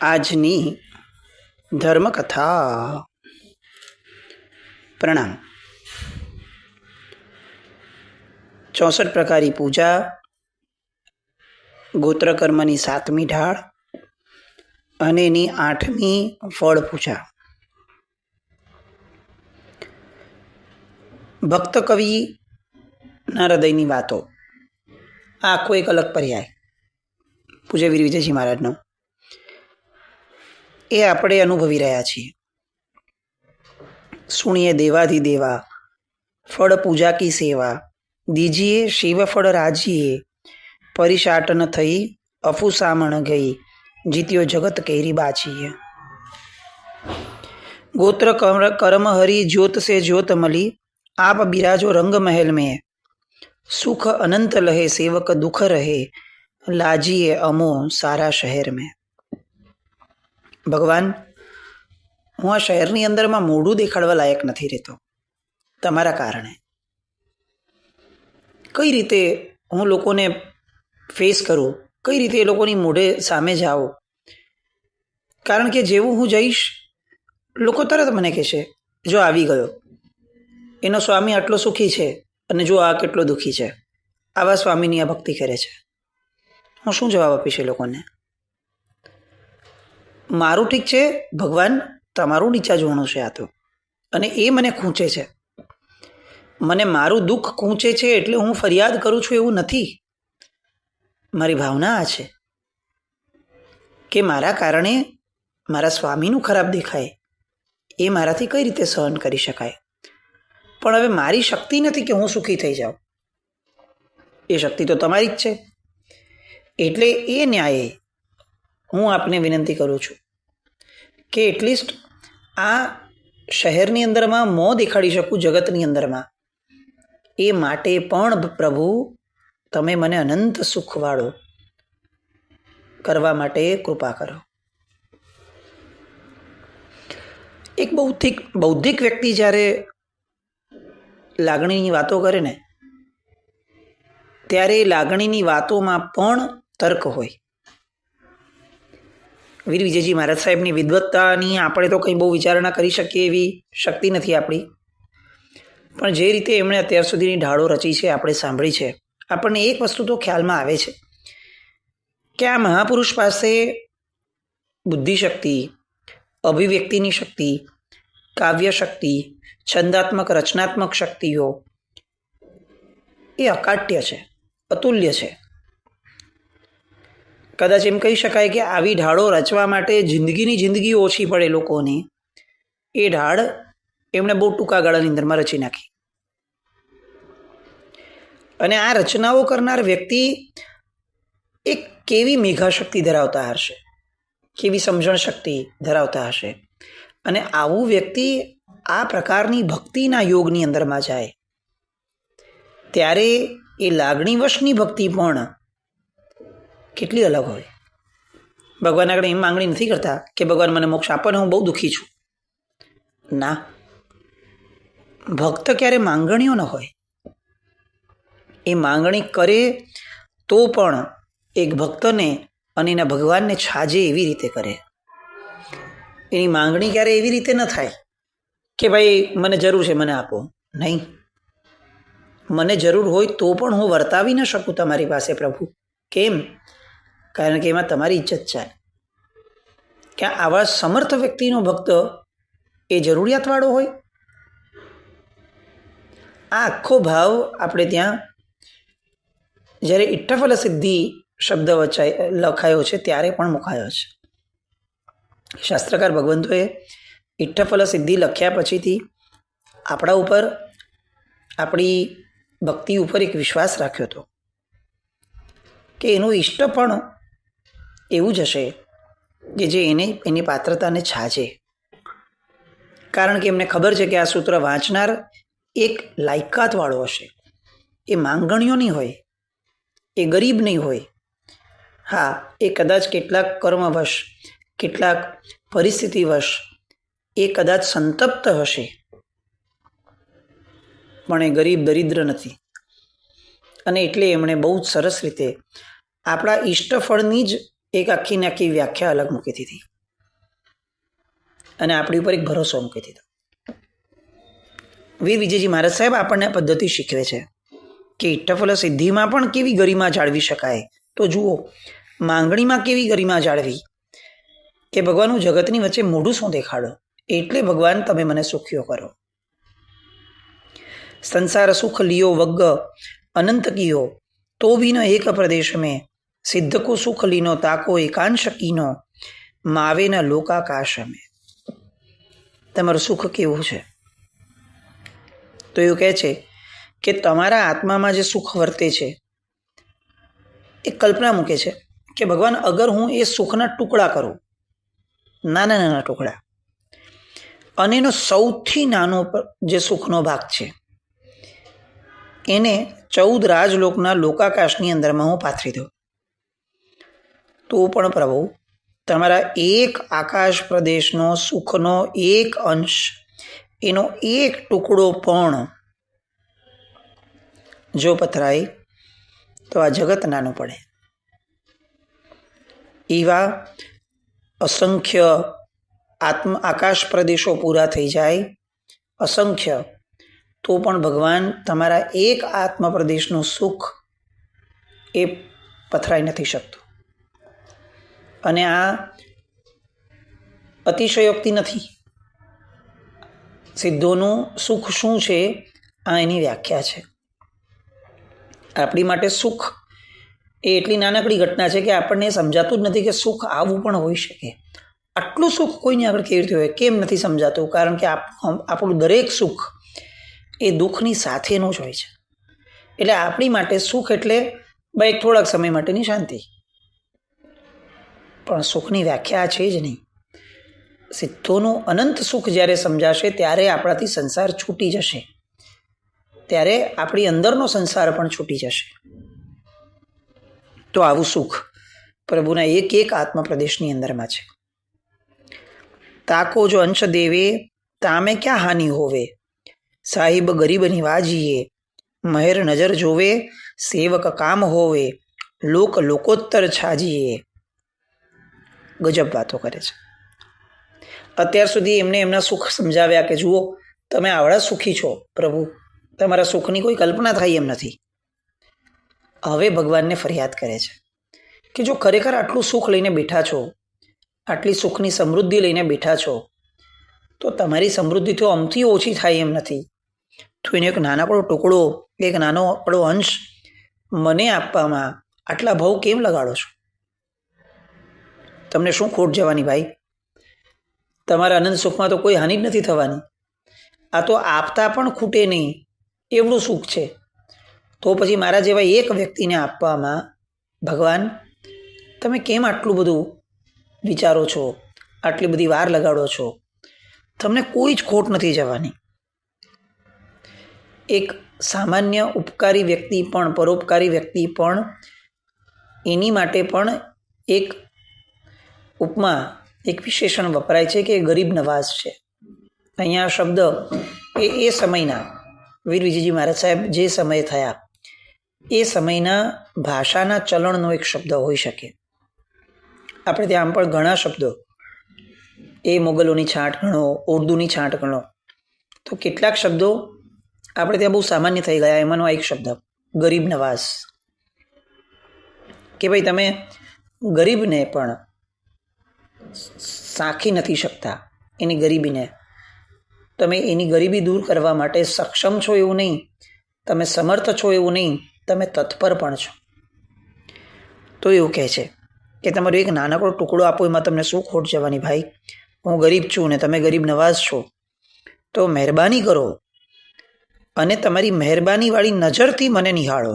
આજની ધર્મકથા. પ્રણામ. 64 પ્રકારી પૂજા, ગોત્રકર્મની 7મી ઢાળ અને એની 8મી ફળ પૂજા. ભક્ત કવિના હૃદયની વાતો, આ આખો એક અલગ પર્યાય પૂજ્ય વીર વિજયજી મહારાજનો, એ આપણે અનુભવી રહ્યા છીએ. સુણીએ દેવાધિદેવા, ફળ પૂજા કી સેવા, દીજીએ શિવ ફળ રાજીએ, પરિશાટન થઈ અફુસામણ ગઈ, જીત્યો જગત કેરી બાચીએ. ગોત્ર કર્મ હરી જ્યોત સે જ્યોત મલી, आप बिराजो रंग महल में, सुख अनंत लहे सेवक दुख रहे, लाजिए अमो सारा शहर में. ભગવાન, હું આ શહેરની અંદરમાં મોઢું દેખાડવા લાયક નથી રહેતો તમારા કારણે. કઈ રીતે હું લોકોને ફેસ કરું, કઈ રીતે એ લોકોની મોઢે સામે જાઉં? કારણ કે જેવું હું જઈશ, લોકો તરત મને કહેશે, જો આવી ગયો, એનો સ્વામી આટલો સુખી છે અને જો આ કેટલો દુઃખી છે, આવા સ્વામીની આ ભક્તિ કરે છે. હું શું જવાબ આપીશ એ લોકોને? મારું ઠીક છે, ભગવાન તમારું નીચા જોવાનું છે આ તો, અને એ મને ખૂંચે છે. મને મારું દુઃખ ખૂંચે છે એટલે હું ફરિયાદ કરું છું એવું નથી. મારી ભાવના આ છે કે મારા કારણે મારા સ્વામીનું ખરાબ દેખાય, એ મારાથી કઈ રીતે સહન કરી શકાય. પણ હવે મારી શક્તિ નથી કે હું સુખી થઈ જાઉં, એ શક્તિ તો તમારી જ છે. એટલે એ ન્યાયે હું આપને વિનંતી કરું છું કે એટલીસ્ટ આ શહેરની અંદરમાં મોં દેખાડી શકું જગતની અંદરમાં, એ માટે પણ પ્રભુ તમે મને અનંત સુખવાળો કરવા માટે કૃપા કરો. એક બૌદ્ધિક વ્યક્તિ જ્યારે લાગણીની વાતો કરે ને, ત્યારે લાગણીની વાતોમાં પણ તર્ક હોય. વીર વિજયજી મહારાજ સાહેબની વિદ્વત્તાની આપણે તો કંઈ બહુ વિચારણા કરી શકીએ એવી શક્તિ નથી આપણી, પણ જે રીતે એમણે અત્યાર સુધીની ઢાળો રચી છે, આપણે સાંભળી છે, આપણને એક વસ્તુ તો ખ્યાલમાં આવે છે કે આ મહાપુરુષ પાસે બુદ્ધિશક્તિ, અભિવ્યક્તિની શક્તિ, કાવ્ય શક્તિ, છંદાત્મક રચનાત્મક શક્તિઓ એ અકાટ્ય છે, અતુલ્ય છે. કદાચ એમ કહી શકાય કે આવી ઢાળો રચવા માટે જિંદગી ઓછી પડે લોકોની, એ ઢાળ એમણે બહુ ટૂંકા ગાળાની અંદરમાં રચી નાખી. અને આ રચનાઓ કરનાર વ્યક્તિ એક કેવી મેઘાશક્તિ ધરાવતા હશે, કેવી સમજણ શક્તિ ધરાવતા હશે. અને આવું વ્યક્તિ આ પ્રકારની ભક્તિના યોગની અંદરમાં જાય ત્યારે એ લાગણીવશની ભક્તિ પણ કેટલી અલગ હોય. ભગવાન આગળ એમ માંગણી નથી કરતા કે ભગવાન મને મોક્ષ આપો ને હું બહુ દુઃખી છું. ના, ભક્ત ક્યારે માંગણીઓ ન હોય. એ માંગણી કરે તો પણ એક ભક્તને અને એના ભગવાનને છાજે એવી રીતે કરે. એની માંગણી ક્યારે એવી રીતે ન થાય કે ભાઈ મને જરૂર છે, મને આપો. નહીં, મને જરૂર હોય તો પણ હું વર્તાવી ન શકું તમારી પાસે પ્રભુ. કેમ? કારણ કે એમાં તમારી ઇજ્જત છે. કે આવા સમર્થ વ્યક્તિનો ભક્ત એ જરૂરિયાતવાળો હોય. આ આખો ભાવ આપણે ત્યાં જ્યારે ઇઠ્ઠફલ સિદ્ધિ શબ્દ લખાયો છે ત્યારે પણ મુકાયો છે. શાસ્ત્રકાર ભગવંતોએ ઇઠ્ઠફલ સિદ્ધિ લખ્યા પછીથી આપણા ઉપર, આપણી ભક્તિ ઉપર એક વિશ્વાસ રાખ્યો હતો કે એનું ઇષ્ટ પણ એવું જ હશે કે જે એની પાત્રતાને છાજે. કારણ કે એમને ખબર છે કે આ સૂત્ર વાંચનાર એક લાયકાતવાળો હશે. એ માંગણીઓ નહીં હોય, એ ગરીબ નહીં હોય. હા, એ કદાચ કેટલાક કર્મવશ, કેટલાક પરિસ્થિતિવશ એ કદાચ સંતપ્ત હશે, પણ એ ગરીબ દરિદ્ર નથી. અને એટલે એમણે બહુ જ સરસ રીતે આપણા ઈષ્ટફળની જ એક આખી વ્યાખ્યા અલગ મૂકી દીધી. અને આપણી ઉપર એક ભરોસો મૂકી દીધો. વીર વિજયજી મહારાજ સાહેબ આપણને પદ્ધતિ શીખવે છે કે ઇઠ્ઠફલ સિદ્ધિમાં પણ કેવી ગરિમા જાળવી શકાય. તો જુઓ, માંગણીમાં કેવી ગરિમા જાળવી કે ભગવાનનું જગતની વચ્ચે મોઢું શું દેખાડો, એટલે ભગવાન તમે મને સુખ્યો કરો. સંસાર સુખ લિયો વગ્ગ અનંત કિયો તો બી ન એક પ્રદેશ મેં સિદ્ધ કો સુખ લીનો તાકો એકાંશ કીનો માવે ન લોકાકાશ મેં. તમારું સુખ કેવું છે? તો એવું કહે છે કે તમારા આત્મામાં જે સુખ વર્તે છે એ કલ્પના મૂકે છે કે ભગવાન અગર હું એ સુખના ટુકડા કરું, નાના નાના ટુકડા, અને એનો સૌથી નાનો જે સુખનો ભાગ છે એને 14 રાજલોકના લોકાકાશની અંદરમાં હું પાથરી દઉં, તો પણ પ્રભુ તમારા એક આકાશ પ્રદેશનો સુખનો એક અંશ, એનો એક ટુકડો પણ જો પથરાય તો આ જગત નાનું પડે. એવા અસંખ્ય આકાશ પ્રદેશો પૂરા થઈ જાય, અસંખ્ય, તો પણ ભગવાન તમારા એક આત્મ પ્રદેશનું સુખ એ પથરાઈ નથી શકતું. અને આ અતિશયોક્તિ નથી. સિદ્ધોનું સુખ શું છે આ એની વ્યાખ્યા છે. આપણી માટે સુખ એ એટલી નાનકડી ઘટના છે કે આપણને સમજાતું જ નથી કે સુખ આવું પણ હોઈ શકે. આટલું સુખ કોઈને આગળ કેવી રીતે હોય, કેમ નથી સમજાતું? કારણ કે આપણું દરેક સુખ એ દુઃખની સાથેનું જ હોય છે. એટલે આપણી માટે સુખ એટલે એક થોડાક સમય માટેની શાંતિ, પણ સુખની વ્યાખ્યા છે જ નહીં. સિદ્ધોનું અનંત સુખ જ્યારે સમજાશે ત્યારે આપણાથી સંસાર છૂટી જશે, ત્યારે આપણી અંદરનો સંસાર પણ છૂટી જશે. તો આવું સુખ પ્રભુના એક એક આત્મપ્રદેશની અંદરમાં છે. તાકો જો અંશ દેવે તામે ક્યાં હાનિ હોવે, સાહિબ ગરીબ નિવાજીએ મહેર નજર જોવે, સેવક કામ હોવે લોક લોકોત્તર છાજીએ. ગજબ વાતો કરે છે. અત્યાર સુધી એમને એમના સુખ સમજાવ્યા કે જુઓ તમે આવડા સુખી છો પ્રભુ, તમારા સુખની કોઈ કલ્પના થાય એમ નથી. હવે ભગવાનને ફરિયાદ કરે છે કે જો ખરેખર આટલું સુખ લઈને બેઠા છો, આટલી સુખની સમૃદ્ધિ લઈને બેઠા છો, તો તમારી સમૃદ્ધિ તો અમથી ઓછી થાય એમ નથી. તો એનો એક નાનકડો ટુકડો, એક નાનકડો અંશ મને આપવામાં આટલા ભાવ કેમ લગાડો છો? તમને શું ખોટ જવાની ભાઈ? તમારા આનંદ સુખમાં તો કોઈ હાનિ જ નથી થવાની. આ તો આપતા પણ ખૂટે નહીં એવડું સુખ છે. તો પછી મારા જેવા એક વ્યક્તિને આપવામાં ભગવાન તમે કેમ આટલું બધું વિચારો છો, આટલી બધી વાર લગાડો છો? તમને કોઈ જ ખોટ નથી જવાની. એક સામાન્ય ઉપકારી વ્યક્તિ પણ, પરોપકારી વ્યક્તિ પણ, એની માટે પણ એક ઉપમા, એક વિશેષણ વપરાય છે કે ગરીબ નવાઝ છે. અહીંયા શબ્દ એ સમયના વીર વિજયજી મહારાજ સાહેબ જે સમયે થયા એ સમયના ભાષાના ચલણનો એક શબ્દ હોઈ શકે. આપણે ત્યાં આમ પણ ઘણા શબ્દો, એ મોગલોની છાંટ ગણો, ઉર્દુની છાંટ ગણો, તો કેટલાક શબ્દો આપણે ત્યાં બહુ સામાન્ય થઈ ગયા. એમાંનો એક શબ્દ ગરીબ નવાઝ, કે ભાઈ તમે ગરીબને પણ સાંખી નથી શકતા, એની ગરીબીને. તમે એની ગરીબી દૂર કરવા માટે સક્ષમ છો એવું નહીં, તમે સમર્થ છો એવું નહીં, તમે તત્પર પણ છો. તો એવું કહે છે કે તમારો એક નાનકડો ટુકડો આપો, એમાં તમને શું ખોટ જવાની ભાઈ? હું ગરીબ છું ને તમે ગરીબ નવાઝ છો, તો મહેરબાની કરો અને તમારી મહેરબાનીવાળી નજરથી મને નિહાળો.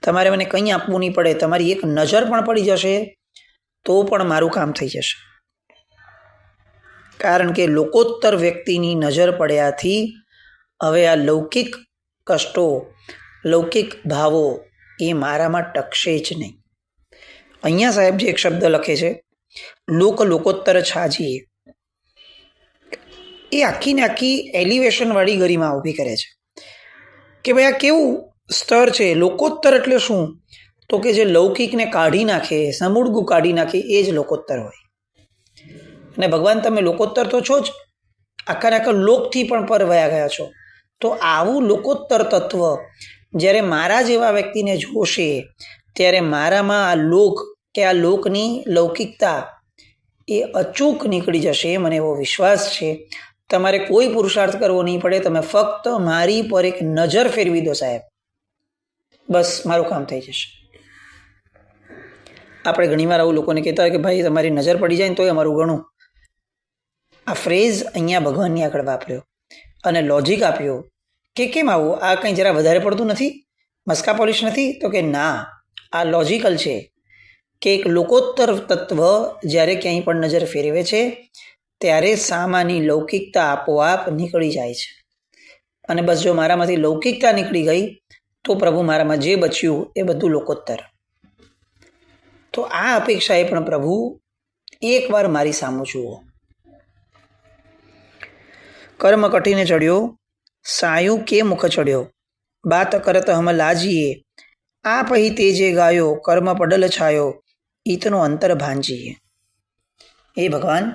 તમારે મને કંઈ આપવું નહીં પડે, તમારી એક નજર પણ પડી જશે તો પણ મારું કામ થઈ જશે. કારણ કે લોકોત્તર વ્યક્તિની નજર પડ્યાથી હવે આ લૌકિક કષ્ટો, લૌકિક ભાવો એ મારામાં ટકશે જ નહીં. અહીંયા સાહેબ જે એક શબ્દ લખે છે લોક લોકોત્તર છાજીએ, એ આખી ને આખી એલિવેશનવાળી ગરિમા ઊભી કરે છે કે ભાઈ આ કેવું સ્તર છે. લોકોત્તર એટલે શું? તો કે જે લૌકિકને કાઢી નાખે, સમૂળગું કાઢી નાખે, એ જ લોકોત્તર હોય. અને ભગવાન તમે લોકોત્તર તો છો જ, આખા આખા લોકથી પણ પર વયા ગયા છો. તો આવું લોકોત્તર તત્વ જ્યારે મારા જેવા વ્યક્તિને જોશે ત્યારે મારામાં આ લોક કે આ લોકની લૌકિકતા એ અચૂક નીકળી જશે. મને એવો વિશ્વાસ છે. તમારે કોઈ પુરુષાર્થ કરવો નહીં પડે. તમે ફક્ત મારી પર એક નજર ફેરવી દો સાહેબ, બસ મારું કામ થઈ જશે. આપણે ઘણીવાર આવું લોકોને કહેતા હોય કે ભાઈ તમારી નજર પડી જાય ને તોય અમારું ઘણું. આ ફ્રેઝ અહીંયા ભગવાનની આગળ વાપર્યો અને લોજિક આપ્યો કે કેમ આવું, આ કંઈ જરા વધારે પડતું નથી, મસ્કા પોલિશ નથી? તો કે ના, આ લોજિકલ છે કે એક લોકોત્તર તત્વ જ્યારે ક્યાંય પણ નજર ફેરવે છે ત્યારે સામાની લૌકિકતા આપોઆપ નીકળી જાય છે. અને બસ જો મારામાંથી લૌકિકતા નીકળી ગઈ તો પ્રભુ મારામાં જે બચ્યું એ બધું લોકોત્તર. તો આ અપેક્ષાએ પણ પ્રભુ એકવાર મારી સામું જુઓ. કર્મ કટીને ચડ્યો સાયું કે મુખ ચડ્યો, બાત કરત હમ લાજીએ, આપ હી તેજે ગાયો, કર્મ પડલ છાયો, ઈતનો અંતર ભાંજીએ. એ ભગવાન,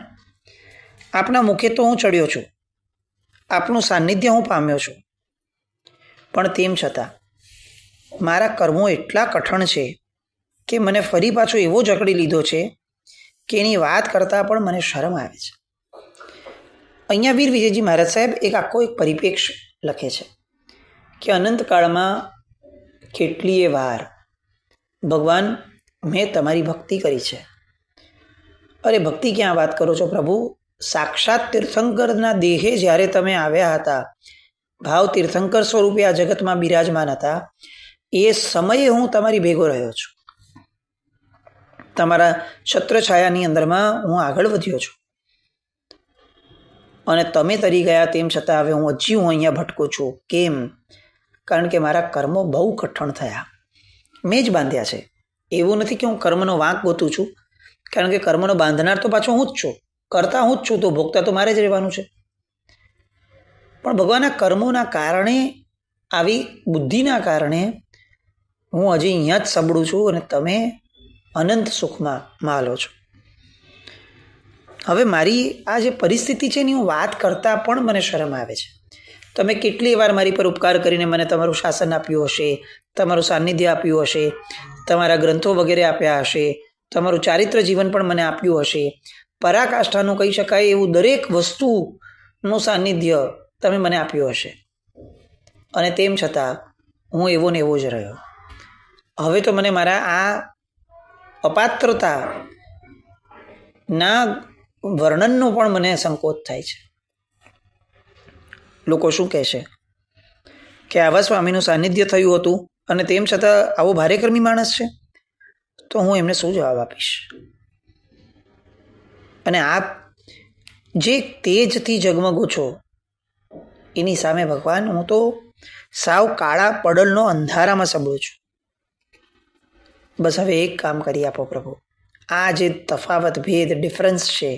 આપના મુખે તો હું ચડ્યો છું, આપનું સાનિધ્ય હું પામ્યો છું, પણ તેમ છતાં મારા કર્મો એટલા કઠણ છે કે મને ફરી પાછો એવો જકડી લીધો છે કે એની વાત કરતાં પણ મને શરમ આવે છે. અહીંયા વીર વિજયજી મહારાજ સાહેબ એક આખો એક પરિપ્રેક્ષ લખે છે કે અનંતકાળમાં કેટલીય વાર ભગવાન મેં તમારી ભક્તિ કરી છે. અરે ભક્તિ ક્યાં વાત કરો છો પ્રભુ, સાક્ષાત તીર્થંકરના દેહે જ્યારે તમે આવ્યા હતા, ભાવ તીર્થંકર સ્વરૂપે આ જગતમાં બિરાજમાન હતા, એ સમયે હું તમારી ભેગો રહ્યો છું. તમારા છત્રછાયાની અંદરમાં હું આગળ વધ્યો છું અને તમે તરી ગયા તેમ છતાં હવે હું અહીંયા ભટકું છું. કેમ? કારણ કે મારા કર્મો બહુ કઠણ થયા, મેં જ બાંધ્યા છે. એવું નથી કે હું કર્મનો વાંક ગોતું છું, કારણ કે કર્મનો બાંધનાર તો પાછો હું જ છું, કરતા હું જ છું, તો ભોગતા તો મારે જ રહેવાનું છે. પણ ભગવાનના કર્મોના કારણે, આવી બુદ્ધિના કારણે હું હજી અહીંયા જ સબળું છું અને તમે અનંત સુખમાં માલો છો. હવે મારી આ જે પરિસ્થિતિ છે એની હું વાત કરતાં પણ મને શરમ આવે છે. તમે કેટલી વાર મારી પર ઉપકાર કરીને મને તમારું શાસન આપ્યું હશે, તમારું સાનિધ્ય આપ્યું હશે, તમારા ગ્રંથો વગેરે આપ્યા હશે, તમારું ચારિત્ર જીવન પણ મને આપ્યું હશે, પરાકાષ્ઠાનું કહી શકાય એવું દરેક વસ્તુનું સાનિધ્ય તમે મને આપ્યું હશે, અને તેમ છતાં હું એવો ને એવો જ રહ્યો. હવે તો મને મારા આ અપાત્રતાના વર્ણનનો પણ મને સંકોચ થાય છે. લોકો શું કહેશે કે આવા સ્વામીનું સાનિધ્ય થયું હતું અને તેમ છતાં આવો ભારેકર્મી માણસ છે, તો હું એમને શું જવાબ આપીશ? અને આપ જે તેજથી જગમગો છો એની સામે ભગવાન હું તો સાવ કાળા પડલનો અંધારામાં સબળું છું. બસ હવે એક કામ કરી આપો પ્રભુ, આ જે તફાવત, ભેદ, ડિફરન્સ છે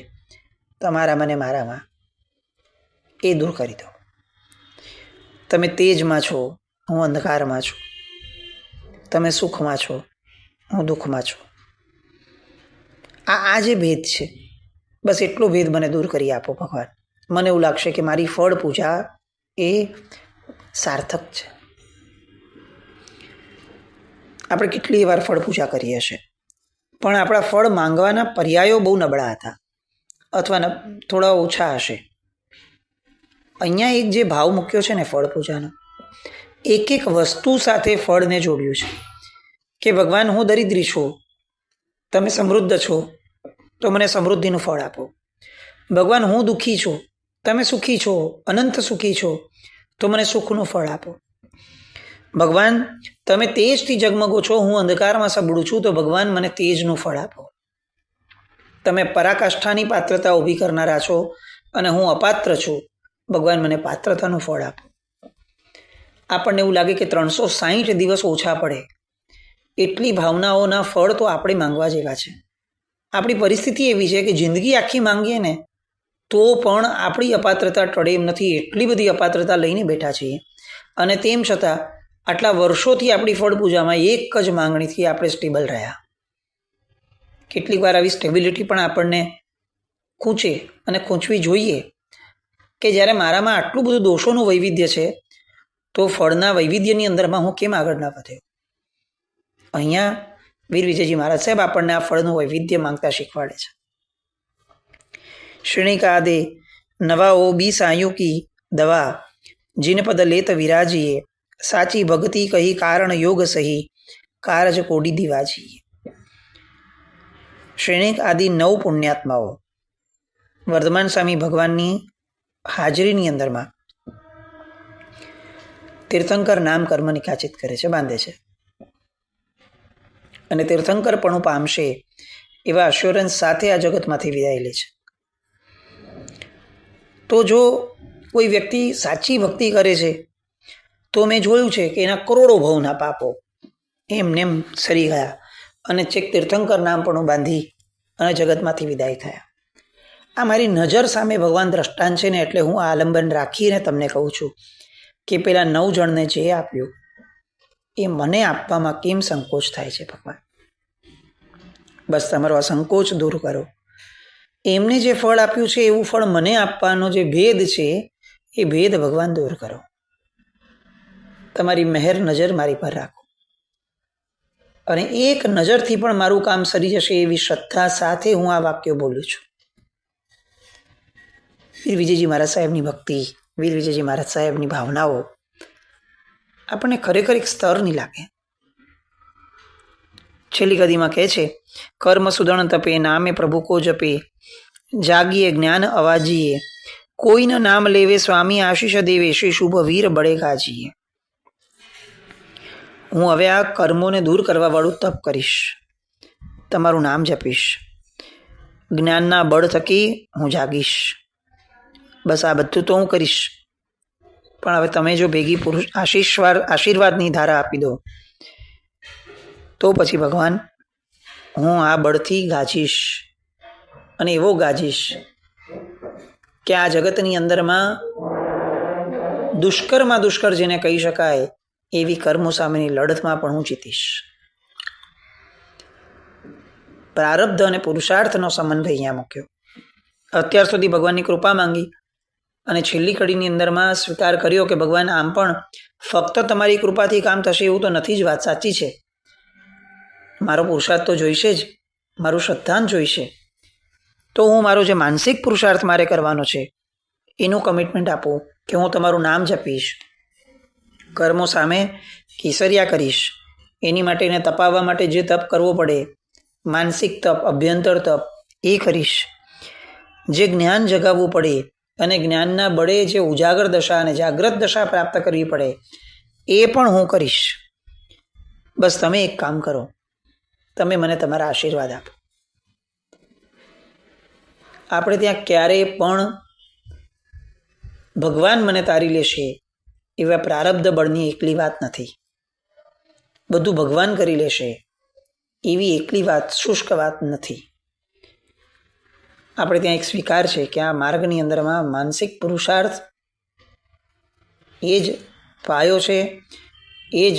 તમારામાં ને મારામાં, એ દૂર કરી દો. તમે તેજમાં છો, હું અંધકારમાં છું. તમે સુખમાં છો, હું દુઃખમાં છું. આ જે ભેદ છે, બસ એટલો ભેદ મને દૂર કરી આપો ભગવાન. મને એવું લાગશે કે મારી ફળ પૂજા એ સાર્થક છે. આપણે કેટલી વાર ફળ પૂજા કરીએ છીએ, પણ આપણા ફળ માંગવાના પર્યાયો બહુ નબળા હતા અથવા થોડા ઓછા હશે. અહીંયા એક જે ભાવ મૂક્યો છે ને ફળ પૂજાનો, એક એક વસ્તુ સાથે ફળને જોડ્યું છે કે ભગવાન હું દરિદ્રી છું, તમે સમૃદ્ધ છો, તો મને સમૃદ્ધિનું ફળ આપો. ભગવાન હું દુઃખી છું, તમે સુખી છો, અનંત સુખી છો, તો મને સુખનું ફળ આપો. ભગવાન તમે તેજથી જગમગો છો, હું અંધકારમાં સબળું છું, તો ભગવાન મને તેજનું ફળ આપો. તમે પરાકાષ્ઠાની પાત્રતા ઊભી કરનારા છો અને હું અપાત્ર છું, ભગવાન મને પાત્રતાનું ફળ આપો. આપણને એવું લાગે કે 360 દિવસ ઓછા પડે, એટલી ભાવનાઓના ફળ તો આપણે માંગવા જેવા છે. આપણી પરિસ્થિતિ એવી છે કે જિંદગી આખી માંગીએ ને તો પણ આપણી અપાત્રતા ટળે એમ નથી. એટલી બધી અપાત્રતા લઈને બેઠા છીએ અને તેમ છતાં આટલા વર્ષોથી આપણી ફળ પૂજામાં એક જ માંગણીથી આપણે સ્ટેબલ રહ્યા. કેટલીક વાર આવી સ્ટેબિલિટી પણ આપણને ખૂંચે અને ખૂંચવી જોઈએ કે જ્યારે મારામાં આટલું બધું દોષોનું વૈવિધ્ય છે તો ફળના વૈવિધ્યની અંદરમાં હું કેમ આગળ ના વધ્યો. અહીંયા વીર વિજયજી મહારાજ સાહેબ આપણને આ ફળનું વૈવિધ્ય માંગતા શીખવાડે છે. શ્રેણિકાદે નવા ઓ બી સાયુકી દવા જીનપદ લેત વિરાજીએ સાચી ભક્તિ કહી કારણ યોગ સહી કારજ કોડી દિવાજીએ. શ્રેણિક આદિ 9 પુણ્યાત્માઓ વર્ધમાન સ્વામી ભગવાનની હાજરીની અંદરમાં તીર્થંકર નામ કર્મ નિકાચિત કરે છે, બાંધે છે અને તીર્થંકરપણું પામશે એવા અશ્યોરન્સ સાથે આ જગતમાંથી વિદાય લે છે. તો જો કોઈ વ્યક્તિ સાચી ભક્તિ કરે છે તો મેં જોયું છે કે એના કરોડો ભવના પાપો એમને સરી ગયા અને છેક તીર્થંકર નામપણું બાંધી અને જગતમાંથી વિદાય થયા. આ મારી નજર સામે ભગવાન દ્રષ્ટાંત છે ને એટલે હું આ આલંબન રાખીને તમને કહું છું કે પેલા 9 જણને જે આપ્યું એ મને આપવામાં કેમ સંકોચ થાય છે ભગવાન. બસ તમારો આ સંકોચ દૂર કરો. એમને જે ફળ આપ્યું છે એવું ફળ મને આપવાનો જે ભેદ છે એ ભેદ ભગવાન દૂર કરો. તમારી મહેર નજર મારી પર રાખો અને એક નજરથી પણ મારું કામ સરી જશે એવી શ્રદ્ધા સાથે હું આ વાક્યો બોલું છું. વીર વિજયજી મહારાજ સાહેબની ભક્તિ, વીર વિજયજી મહારાજ સાહેબની ભાવનાઓ આપણને ખરેખર એક સ્તરની લાગે. છેલ્લી કદીમાં કહે છે, કર્મ સુદણ તપે નામે પ્રભુ કો જપે જાગીએ જ્ઞાન અવાજીએ કોઈના નામ લેવે સ્વામી આશીષ દેવે શ્રી શુભ વીર બળે ગાજીએ. હું હવે આ કર્મોને દૂર કરવા વાળું તપ કરીશ, તમારું નામ જપીશ, જ્ઞાનના બળ થકી હું જાગીશ. બસ આ બધું તો હું કરીશ, પણ હવે તમે જો ભેગી પુરુષ આશીર્વાદની ધારા આપી દો તો પછી ભગવાન હું આ બળથી ગાજીશ અને એવો ગાજીશ કે આ જગતની અંદરમાં દુષ્કરમાં દુષ્કર જેને કહી શકાય એવી કર્મો સામેની લડતમાં પણ હું જીતીશ. પ્રારબ્ધ અને પુરુષાર્થનો સંબંધ અહીંયા મૂક્યો. અત્યાર સુધી ભગવાનની કૃપા માંગી અને છેલ્લી કડીની અંદરમાં સ્વીકાર કર્યો કે ભગવાન આમ પણ ફક્ત તમારી કૃપાથી કામ થશે એવું તો નથી જ. વાત સાચી છે, મારો પુરુષાર્થ તો જોઈશે જ, મારું શ્રદ્ધાંત જોઈશે. તો હું મારો જે માનસિક પુરુષાર્થ મારે કરવાનો છે એનું કમિટમેન્ટ આપું કે હું તમારું નામ જપીશ, કર્મો સામે કેસરિયા કરીશ, એની માટે એને તપાવવા માટે જે તપ કરવો પડે, માનસિક તપ, અભ્યંતર તપ એ કરીશ, જે જ્ઞાન જગાવવું પડે અને જ્ઞાનના બળે જે ઉજાગર દશા અને જાગ્રત દશા પ્રાપ્ત કરવી પડે એ પણ હું કરીશ. બસ તમે એક કામ કરો, તમે મને તમારા આશીર્વાદ આપો. આપણે ત્યાં ક્યારેય પણ ભગવાન મને તારી લેશે એવા પ્રારબ્ધ બળની એકલી વાત નથી. બધું ભગવાન કરી લેશે એવી એકલી વાત, શુષ્ક વાત નથી. આપણે ત્યાં એક સ્વીકાર છે કે આ માર્ગની અંદરમાં માનસિક પુરુષાર્થ એ જ પાયો છે, એ જ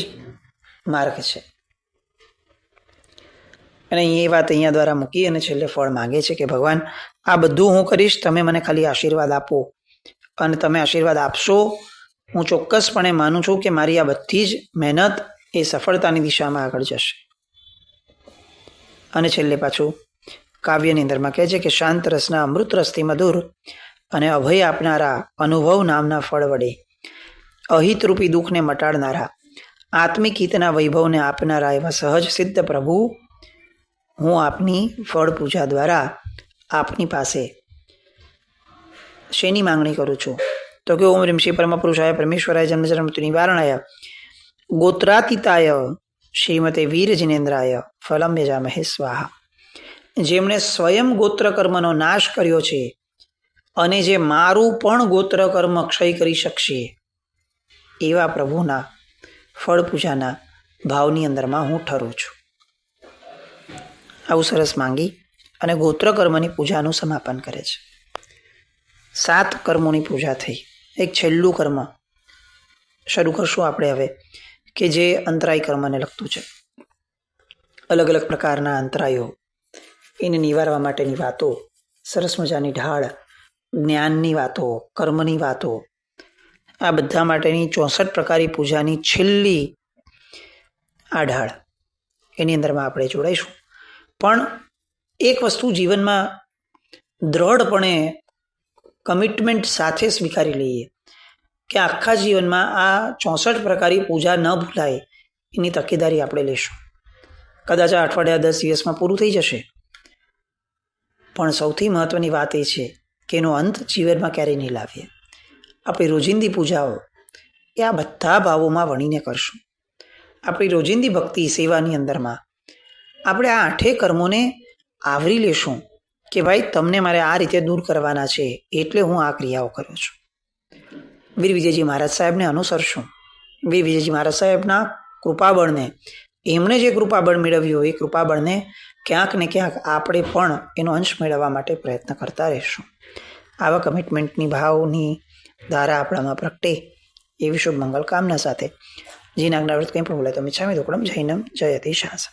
માર્ગ છે. અને એ વાત અહીંયા દ્વારા મૂકી અને છેલ્લે ફળ માંગે છે કે ભગવાન આ બધું હું કરીશ, તમે મને ખાલી આશીર્વાદ આપો. અને તમે આશીર્વાદ આપશો, હું ચોક્કસપણે માનું છું કે મારી આ બધી જ મહેનત એ સફળતાની દિશામાં આગળ જશે. અને છેલ્લે પાછું કાવ્યની અંદરમાં કહે છે કે શાંત રસના અમૃત રસથી મધુર અને અભય આપનારા અનુભવ નામના ફળ વડે અહિતરૂપી દુઃખને મટાડનારા આત્મિક હિતના વૈભવને આપનારા એવા સહજ સિદ્ધ પ્રભુ, હું આપની ફળ પૂજા દ્વારા આપની પાસે શેની માંગણી કરું છું? તો કે ઓમ રીમ શ્રી પરમ પુરુષાય પરમેશ્વરાય જન્મજન્મ મૃત્યુ નિવારણાય ગોત્રાતીતાય શ્રીમતે વીર જિનેન્દ્રાય ફલમ યજામહે સ્વાહા. જેમણે સ્વયં ગોત્ર કર્મનો નાશ કર્યો છે અને જે મારું પણ ગોત્ર કર્મ ક્ષય કરી શકશે એવા પ્રભુના ફળ પૂજાના ભાવની અંદરમાં હું ઠરું છું. આવું સરસ માંગી અને ગોત્ર કર્મની પૂજાનું સમાપન કરે છે. 7 કર્મોની પૂજા થઈ. એક છેલ્લું કર્મ શરૂ કરશું આપણે હવે કે જે અંતરાય કર્મને લગતું છે. અલગ અલગ પ્રકારના અંતરાયો એને નિવારવા માટેની વાતો સરસ મજાની ઢાળ, જ્ઞાનની વાતો, કર્મની વાતો, આ બધા માટેની 64 પ્રકારની પૂજાની છેલ્લી આ ઢાળ, એની અંદરમાં આપણે જોડાઈશું. પણ એક વસ્તુ જીવનમાં દ્રઢપણે કમિટમેન્ટ સાથે સ્વીકારી લઈએ કે આખા જીવનમાં આ 64 પ્રકારની પૂજા ન ભૂલાય એની તકેદારી આપણે લઈશું. કદાચ આ અઠવાડિયા 10 દિવસમાં પૂરું થઈ જશે, પણ સૌથી મહત્વની વાત એ છે કે એનો અંત જીવનમાં ક્યારેય નહીં લાવીએ. આપણી રોજિંદી પૂજાઓ એ આ બધા ભાવોમાં વણીને કરશું. આપણી રોજિંદી ભક્તિ સેવાની અંદરમાં આપણે આ 8 કર્મોને આવરી લેશું કે ભાઈ તમને મારે આ રીતે દૂર કરવાના છે, એટલે હું આ ક્રિયાઓ કરું છું. વીર વિજયજી મહારાજ સાહેબને અનુસરશું. વીર વિજયજી મહારાજ સાહેબના કૃપાબળને, એમણે જે કૃપાબળ મેળવ્યું એ કૃપાબળને ક્યાંક ને ક્યાંક આપણે પણ એનો અંશ મેળવવા માટે પ્રયત્ન કરતા રહીશું. આવા કમિટમેન્ટની ભાવની ધારા આપણામાં પ્રગટે એવી શુભ મંગલ કામના સાથે જીનાજ્ઞાવ્રત કંઈ પણ બોલાય તો મિચ્છામિ દુક્કડમ જૈનમ જયતિ શાસન.